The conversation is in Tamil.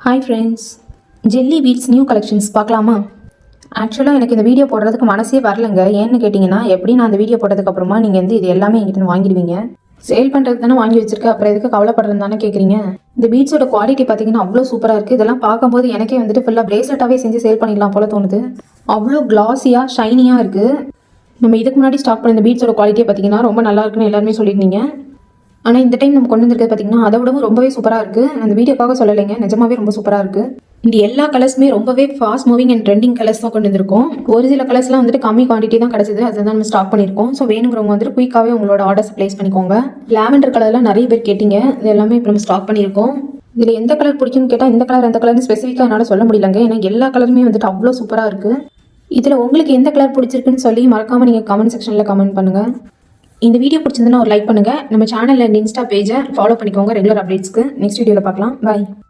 Hi friends, jelly beads new collections பார்க்கலாமா? ஆக்சுவலாக எனக்கு இந்த வீடியோ போடுறதுக்கு மனசே வரலைங்க. ஏன்னு கேட்டிங்கன்னா, எப்படி நான் அந்த வீடியோ போட்டதுக்கப்புறமா நீங்கள் இது எல்லாமே என்கிட்ட வாங்கிடுவீங்க. சேல் பண்ணுறது தானே வாங்கி வச்சிருக்கேன், அப்புறம் எதுக்கு கவலைப்படுறது தானே கேட்குறீங்க. இந்த பீட்ஸோட குவாலிட்டி பார்த்தீங்கன்னா அவ்வளோ சூப்பராக இருக்குது. இதெல்லாம் பார்க்கும்போது எனக்கே ஃபுல்லாக பிரேஸ்லெட்டாகவே செஞ்சு சேல் பண்ணிடலாம் போல தோணுது. அவ்வளோ கிளாஸியாக ஷைனியாக இருக்குது. நம்ம இதுக்கு முன்னாடி ஸ்டாக் பண்ண இந்த பீட்ஸோட குவாலிட்டியை பார்த்தீங்கன்னா ரொம்ப நல்லா இருக்குன்னு எல்லாருமே சொல்லியிருந்தீங்க. ஆனால் இந்த டைம் நம்ம கொண்டு வந்திருக்கிறது பார்த்தீங்கன்னா அதை விடவும் ரொம்பவே சூப்பராக இருக்குது. அந்த வீடியோக்காக சொல்லலைங்க, நிஜமாவே ரொம்ப சூப்பராக இருக்குது. இந்த எல்லா கலர்ஸுமே ரொம்பவே fast moving and trending colours தான் கொண்டு வந்திருக்கோம். ஒரு சில கலர்ஸ்லாம் கம்மி குவான்டிட்டி தான் கிடச்சிது, அதுதான் நம்ம ஸ்டாக் பண்ணியிருக்கோம். ஸோ வேணுங்கிறவங்க குயிக்காகவே உங்களோட ஆர்டர்ஸ் ப்ளேஸ் பண்ணிக்கோங்க. லாவெண்டர் கலர்லாம் நிறைய பேர் கேட்டிங்க, இது எல்லாமே இப்போ நம்ம ஸ்டாக் பண்ணியிருக்கோம். இதில் எந்த கலர் பிடிக்குன்னு கேட்டால் இந்த கலர் அந்த கலர்னு ஸ்பெசிஃபிக்காக என்னால் சொல்ல முடியலங்க. ஏன்னா எல்லா கலருமே அவ்வளோ சூப்பராக இருக்குது. இதில் உங்களுக்கு எந்த கலர் பிடிச்சிருக்குன்னு சொல்லி மறக்காமல் நீங்கள் கமெண்ட் செக்ஷனில் கமெண்ட் பண்ணுங்கள். இந்த வீடியோ பிடிச்சிருந்தா ஒரு லைக் பண்ணுங்கள். நம்ம சேனலில் இன்ஸ்டா பேஜை ஃபாலோ பண்ணிக்கோங்க ரெகுலர் அப்டேட்ஸ்க்கு. நெக்ஸ்ட் வீடியோவில் பார்க்கலாம். பாய்.